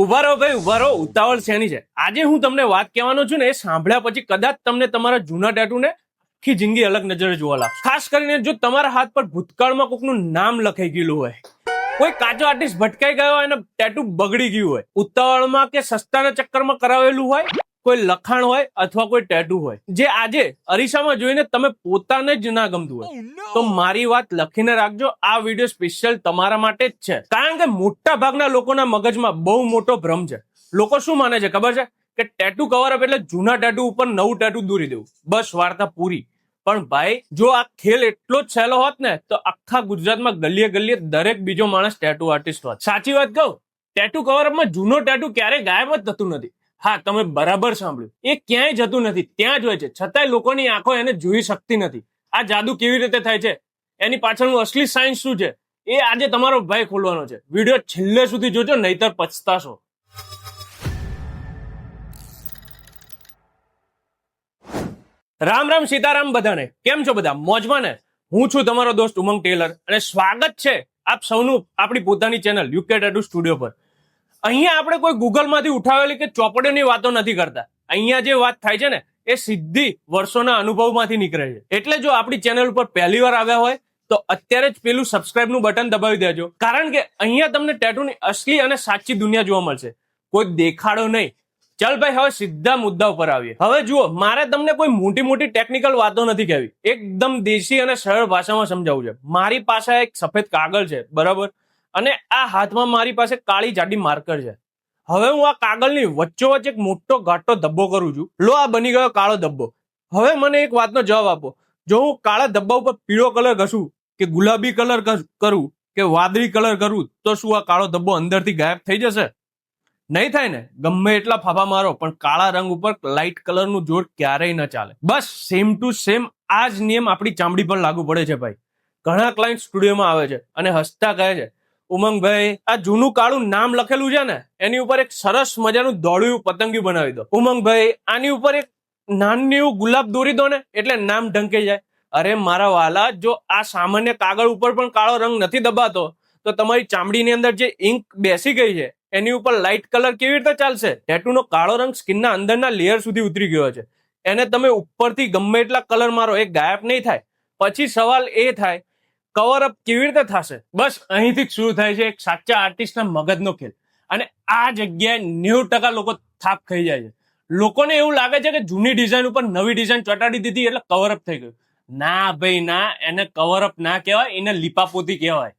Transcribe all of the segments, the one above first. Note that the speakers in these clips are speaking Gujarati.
ઉભા રહો ભાઈ, ઉભા રહો. ઉતાવળ શેની છે? આજે હું તમને વાત કહેવાનો છું ને, એ સાંભળ્યા પછી કદાચ તમને તમારા જૂના ટેટુ ને આખી જિંદગી અલગ નજરે જોવા લાગશે. ખાસ કરીને જો તમારા હાથ પર ભૂતકાળમાં કોઈકનું નામ લખાઈ ગયેલું હોય, કોઈ કાચો આર્ટિસ્ટ ભટકાઈ ગયો હોય અને ટેટુ બગડી ગયું હોય, ઉતાવળમાં કે સસ્તાના ચક્કરમાં કરાવેલું હોય, કોઈ લખાણ હોય અથવા કોઈ ટેટુ હોય જે આજે અરીસામાં જોઈને તમે પોતાને જ ના ગમતું હોય, તો મારી વાત લખીને રાખજો. આ વિડીયો સ્પેશિયલ તમારા માટે જ છે. કારણ કે મોટા ભાગના લોકોના મગજમાં બહુ મોટો ભ્રમ છે. લોકો શું માને છે ખબર છે કે ટેટુ કવર અપ એટલે જૂના ટેટુ ઉપર નવું ટેટુ દોરી દેવું, બસ વાર્તા પૂરી. પણ ભાઈ, જો આ ખેલ એટલો જ સહેલો હોત ને તો આખા ગુજરાતમાં ગલીએ ગલીએ દરેક બીજો માણસ ટેટુ આર્ટિસ્ટ હોત. સાચી વાત કહું, ટેટુ કવર અપમાં જૂનો ટેટુ ક્યારેય ગાયબ જ થતું નથી. હા, તમે બરાબર સાંભળ્યું, એ ક્યાંય જતું નથી, ત્યાં જ હોય છે. છતાંય લોકોની આંખો એને જોઈ શકતી નથી. આ જાદુ કેવી રીતે થાય છે, એની પાછળનું અસલી સાયન્સ શું છે, એ આજે તમારો ભાઈ ખોલવાનો છે. વિડીયો છેલ્લે સુધી જોજો, નહીતર પછતાશો. રામ રામ સીતારામ બધાને. કેમ છો બધા? મોજમાં ને? હું છું તમારો દોસ્ત ઉમંગ ટેલર અને સ્વાગત છે આપ સૌનું આપણી પોતાની ચેનલ યુકે ટેટુ સ્ટુડિયો પર. અહીંયા આપણે કોઈ ગૂગલમાંથી ઉઠાવેલી કે ચોપડીની વાતો નથી કરતા. અહીંયા જે વાત થાય છે ને એ સીધી વર્ષોના અનુભવમાંથી નીકળે છે. એટલે જો આપણી ચેનલ ઉપર પહેલી વાર આવ્યા હોય તો અત્યારે જ પેલું સબસ્ક્રાઇબનું બટન દબાવી દેજો. કારણ કે અહીંયા તમને ટેટુની અસલી અને સાચી દુનિયા જોવા મળશે, કોઈ દેખાડો નહીં. ચાલ ભાઈ, હવે સીધા મુદ્દા ઉપર આવીએ. હવે જુઓ, મારે તમને કોઈ મોટી મોટી ટેકનિકલ વાતો નથી કહેવી, એકદમ દેશી અને સરળ ભાષામાં સમજાવવું છે. મારી પાસે એક સફેદ કાગળ છે, બરાબર, અને આ હાથમાં મારી પાસે કાળી જાડી માર્કર છે. હવે હું આ કાગળની વચ્ચોવચ્ચ એક મોટો ઘાટો ધબ્બો કરું છું. લો, આ બની ગયો કાળો ધબ્બો. હવે મને એક વાતનો જવાબ આપો, જો હું કાળા ધબ્બા ઉપર પીળો કલર ઘસું કે ગુલાબી કલર કરું કે વાદળી કલર કરું, તો શું આ કાળો ધબ્બો અંદરથી ગાયબ થઈ જશે? નહીં થાય ને. ગમે એટલા ફાફા મારો, પણ કાળા રંગ ઉપર લાઇટ કલરનું જોડ ક્યારેય ન ચાલે. બસ સેમ ટુ સેમ આ જ નિયમ આપણી ચામડી પર લાગુ પડે છે ભાઈ. ઘણા ક્લાયન્ટ સ્ટુડિયોમાં આવે છે અને હસતા કહે છે, ઉમંગભાઈ, આ જૂનું કાળું નામ લખેલું છે ને, એની ઉપર એક સરસ મજાનું દોડ્યું પતંગિયું બનાવી દો. ઉમંગભાઈ, આની ઉપર એક નાનું એવું ગુલાબ દોરી દો ને, એટલે નામ ઢંકાઈ જાય. અરે મારા વાલા, જો આ સામાન્ય કાગળ ઉપર પણ કાળો રંગ નથી દબાતો, તો તમારી ચામડીની અંદર જે ઇંક બેસી ગઈ છે એની ઉપર લાઇટ કલર કેવી રીતે ચાલશે? ટેટુનો કાળો રંગ સ્કિનના અંદરના લેયર સુધી ઉતરી ગયો છે. એને તમે ઉપરથી ગમે એટલા કલર મારો, એ ગાયબ નહીં થાય. પછી સવાલ એ થાય, કવર અપ કેવી રીતે થશે? બસ અહીંથી જ શરૂ થાય છે એક સાચા આર્ટિસ્ટના મગજનો ખેલ. અને આ જગ્યાએ 90% લોકો થાપ ખાઈ જાય છે. લોકોને એવું લાગે છે કે જૂની ડિઝાઇન ઉપર નવી ડિઝાઇન ચોટાડી દીધી એટલે કવર અપ થઈ ગયું. ના ભાઈ ના, એને કવર અપ ના કહેવાય, એને લીપાપોતી કહેવાય.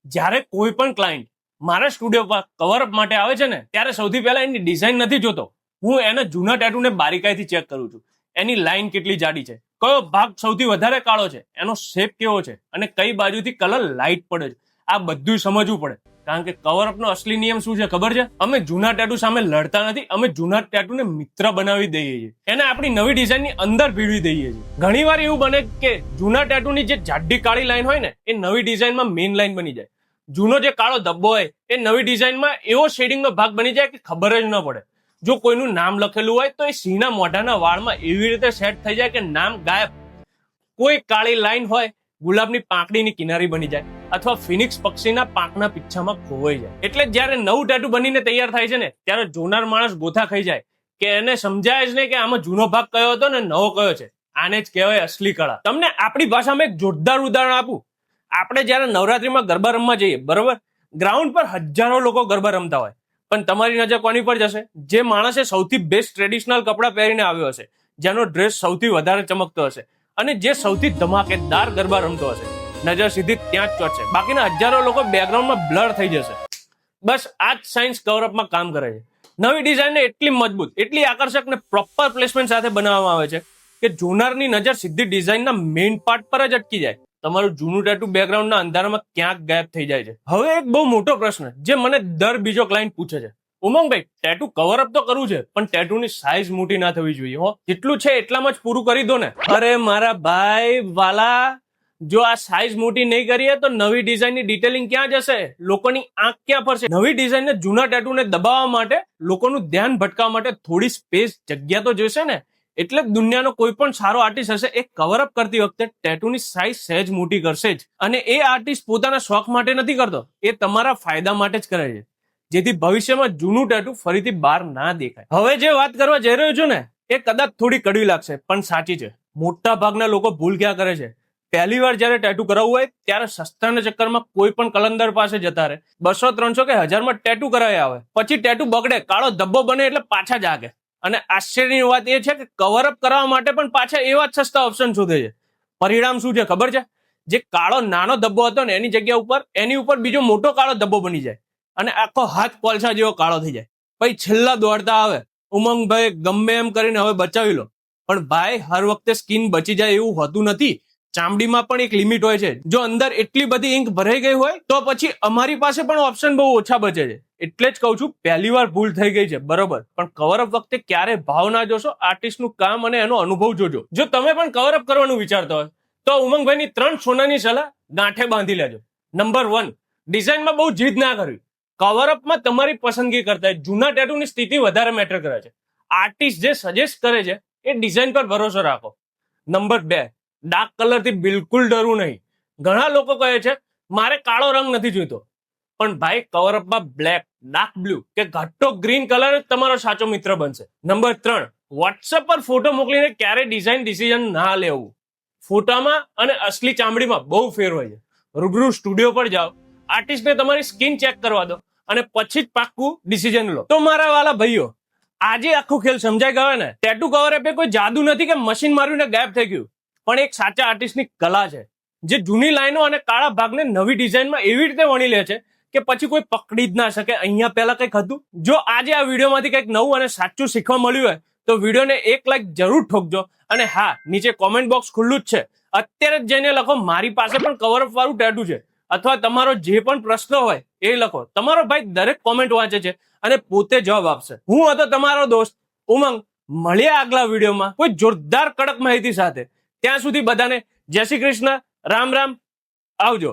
જ્યારે કોઈ પણ ક્લાયન્ટ મારા સ્ટુડિયો પર કવર અપ માટે આવે છે ને, ત્યારે સૌથી પહેલા એની ડિઝાઇન નથી જોતો. હું એના જૂના ટેટુને બારીકાઈથી ચેક કરું છું. એની લાઈન કેટલી જાડી છે, કયો ભાગ સૌથી વધારે કાળો છે, એનો શેપ કેવો છે અને કઈ બાજુથી કલર લાઇટ પડે છે, આ બધું સમજવું પડે. કારણ કે કવર અપનો અસલી નિયમ શું છે ખબર છે? અમે જૂના ટેટુ સામે લડતા નથી, અમે જૂના ટેટુને મિત્ર બનાવી દઈએ છીએ, એને આપણી નવી ડિઝાઇનની અંદર ભીડવી દઈએ છીએ. ઘણી વાર એવું બને કે જૂના ટેટુની જે જાડી કાળી લાઈન હોય ને, એ નવી ડિઝાઇનમાં મેઇન લાઈન બની જાય. જૂનો જે કાળો ધબ્બો હોય એ નવી ડિઝાઇનમાં એવો શેડિંગનો ભાગ બની જાય કે ખબર જ ન પડે. જો કોઈનું નામ લખેલું હોય તો એ સિંહના મોઢાના વાળમાં એવી રીતે સેટ થઈ જાય કે નામ ગાયબ. કોઈ કાળી લાઈન હોય ગુલાબની પાંખડીની કિનારી બની જાય, અથવા ફિનિક્સ પક્ષીના પાંખના પીછામાં ખોવાઈ જાય. એટલે જ્યારે નવું ટેટુ બનીને તૈયાર થાય છે ને, ત્યારે જોનાર માણસ ગોથા ખાઈ જાય કે એને સમજાય જ નહીં કે આમાં જૂનો ભાગ કયો હતો ને નવો કયો છે. આને જ કહેવાય અસલી કળા. તમને આપણી ભાષામાં એક જોરદાર ઉદાહરણ આપું. આપણે જ્યારે નવરાત્રીમાં ગરબા રમવા જઈએ, બરોબર, ગ્રાઉન્ડ પર હજારો લોકો ગરબા રમતા હોય, પણ તમારી નજર કોની પર જશે? જે માણસે સૌથી બેસ્ટ ટ્રેડિશનલ કપડાં પહેરીને આવ્યો હશે, જેનો ડ્રેસ સૌથી વધારે ચમકતો હશે અને જે સૌથી ધમાકેદાર ગરબા રમતો હશે, નજર સીધી ત્યાં જ ચોટશે. બાકીના હજારો લોકો બેકગ્રાઉન્ડમાં બ્લર થઈ જશે. બસ આ જ સાયન્સ કવર અપમાં કામ કરે છે. નવી ડિઝાઇનને એટલી મજબૂત, એટલી આકર્ષક ને પ્રોપર પ્લેસમેન્ટ સાથે બનાવવામાં આવે છે કે જોનારની નજર સીધી ડિઝાઇનના મેઇન પાર્ટ પર જ અટકી જાય. તમારું જૂનું ટેટુ બેકગ્રાઉન્ડના અંધારામાં ક્યાંક ગાયબ થઈ જાય છે. હવે એક બહુ મોટો પ્રશ્ન જે મને દર બીજો ક્લાયન્ટ પૂછે છે, ઉમંગભાઈ, ટેટુ કવર અપ તો કરવું છે, પણ ટેટુની સાઇઝ મોટી ના થવી જોઈએ. હો, જેટલું છે એટલામાં જ પૂરું કરી દો ને. અરે મારા ભાઈ વાલા, જો આ સાઇઝ મોટી નહીં કરીએ તો નવી ડિઝાઇનની ડિટેલિંગ ક્યાં જશે? લોકોની આંખ ક્યાં ફરશે? નવી ડિઝાઇનને જૂના ટેટુને દબાવવા માટે, લોકોનું ધ્યાન ભટકાવવા માટે થોડી સ્પેસ, જગ્યા તો જોઈશે ને. એટલે દુનિયાનો કોઈ પણ સારો આર્ટિસ્ટ હશે, એ કવર અપ કરતી વખતે ટેટુની સાઇઝ સહેજ મોટી કરશે જ. અને એ આર્ટિસ્ટ પોતાના શોખ માટે નથી કરતો, એ તમારા ફાયદા માટે જ કરે છે. જેથી ભવિષ્યમાં જૂનું ટેટુ ફરીથી બહાર ના દેખાય. હવે જે વાત કરવા જઈ રહ્યો છું ને એ કદાચ થોડી કડવી લાગશે પણ સાચી છે. મોટા ભાગના લોકો ભૂલ ક્યાં કરે છે, પહેલી વાર જયારે ટેટુ કરાવવું હોય ત્યારે સસ્તાના ચક્કરમાં કોઈ પણ કલંદર પાસે જતા રહે, 200, 300 કે 1000માં ટેટુ કરાવી આવે, પછી ટેટુ બગડે, કાળો ધબ્બો બને એટલે પાછા જાગે. અને આશ્ચર્યની વાત એ છે કે કવરઅપ કરવા માટે પણ પાછા એવા જ સસ્તા ઓપ્શન શોધે છે. પરિણામ શું છે ખબર છે? જે કાળો નાનો ધબ્બો હતો ને એની ઉપર બીજો મોટો કાળો ધબ્બો બની જાય અને આખો હાથ કોલસા જેવો કાળો થઈ જાય. પછી છેલ્લા દોડતા આવે, ઉમંગભાઈ ગમે એમ કરીને હવે બચાવી લો. પણ ભાઈ હર વખતે સ્કિન બચી જાય એવું હોતું નથી. ચામડીમાં પણ એક લિમિટ હોય છે. જો અંદર એટલી બધી ઇંક ભરાઈ ગઈ હોય તો પછી અમારી પાસે પણ ઓપ્શન બહુ ઓછા બચે છે. એટલે જ કહું છું, પહેલી વાર ભૂલ થઈ ગઈ છે બરોબર, પણ કવરઅપ વખતે ક્યારે ભાવ ના જોશો, આર્ટિસ્ટનું કામ અને એનો અનુભવ જોજો. જો તમે પણ કવરઅપ કરવાનું વિચારતા હોય તો ઉમંગભાઈની 3 સોનાની સલાહ ગાંઠે બાંધી લેજો. નંબર 1, ડિઝાઇનમાં બહુ જીદ ના કરવી. કવરઅપમાં તમારી પસંદગી કરતા જૂના ટેટુની સ્થિતિ વધારે મેટર કરે છે. આર્ટિસ્ટ જે સજેસ્ટ કરે છે એ ડિઝાઇન પર ભરોસો રાખો. નંબર 2, ડાર્ક કલરથી બિલકુલ ડરવું નહીં. ઘણા લોકો કહે છે મારે કાળો રંગ નથી જોઈતો, પણ ભાઈ કવરઅપમાં બ્લેક, ડાર્ક બ્લુ કે ઘટ્ટો ગ્રીન કલર જ તમારો સાચો મિત્ર બનશે. નંબર 3, વોટ્સએપ પર ફોટો મોકલીને ક્યારે ડિસિઝન ના લેવું. ફોટામાં અને અસલી ચામડીમાં બહુ ફેર હોય છે. રૂબરૂ સ્ટુડિયો પર જાઓ, આર્ટિસ્ટને તમારી સ્કિન ચેક કરવા દો અને પછી જ પાક્કું ડિસિઝન લો. તો મારા વાલા ભાઈઓ, આજે આખું ખેલ સમજાઈ ગયો ને. ટેટુ કવરઅપ એ કોઈ જાદુ નથી કે મશીન મારીને ગાયબ થઈ ગયું, પણ એક સાચા આર્ટિસ્ટની કલા છે જે જૂની લાઈનો અને કાળા ભાગને નવી ડિઝાઇનમાં એવી રીતે વણી લે છે કે પછી કોઈ પકડી જ ના શકે અહીંયા પહેલા કંઈક હતું. જો આજે આ વિડીયોમાંથી કંઈક નવું અને સાચું શીખવા મળ્યું હોય તો વિડીયોને 1 લાઈક જરૂર ઠોકજો. અને હા, નીચે કોમેન્ટ બોક્સ ખુલ્લું જ છે, અત્યારે જ જઈને લખો મારી પાસે પણ કવરઅપ વાળું ટેટુ છે, અથવા તમારો જે પણ પ્રશ્ન હોય એ લખો. તમારો ભાઈ દરેક કોમેન્ટ વાંચે છે અને પોતે જવાબ આપશે. હું હતો તમારો દોસ્ત ઉમંગ. મળ્યા આગલા વિડીયોમાં કોઈ જોરદાર કડક માહિતી સાથે. ત્યાં સુધી બધાને જય શ્રી કૃષ્ણ, રામ રામ, આવજો.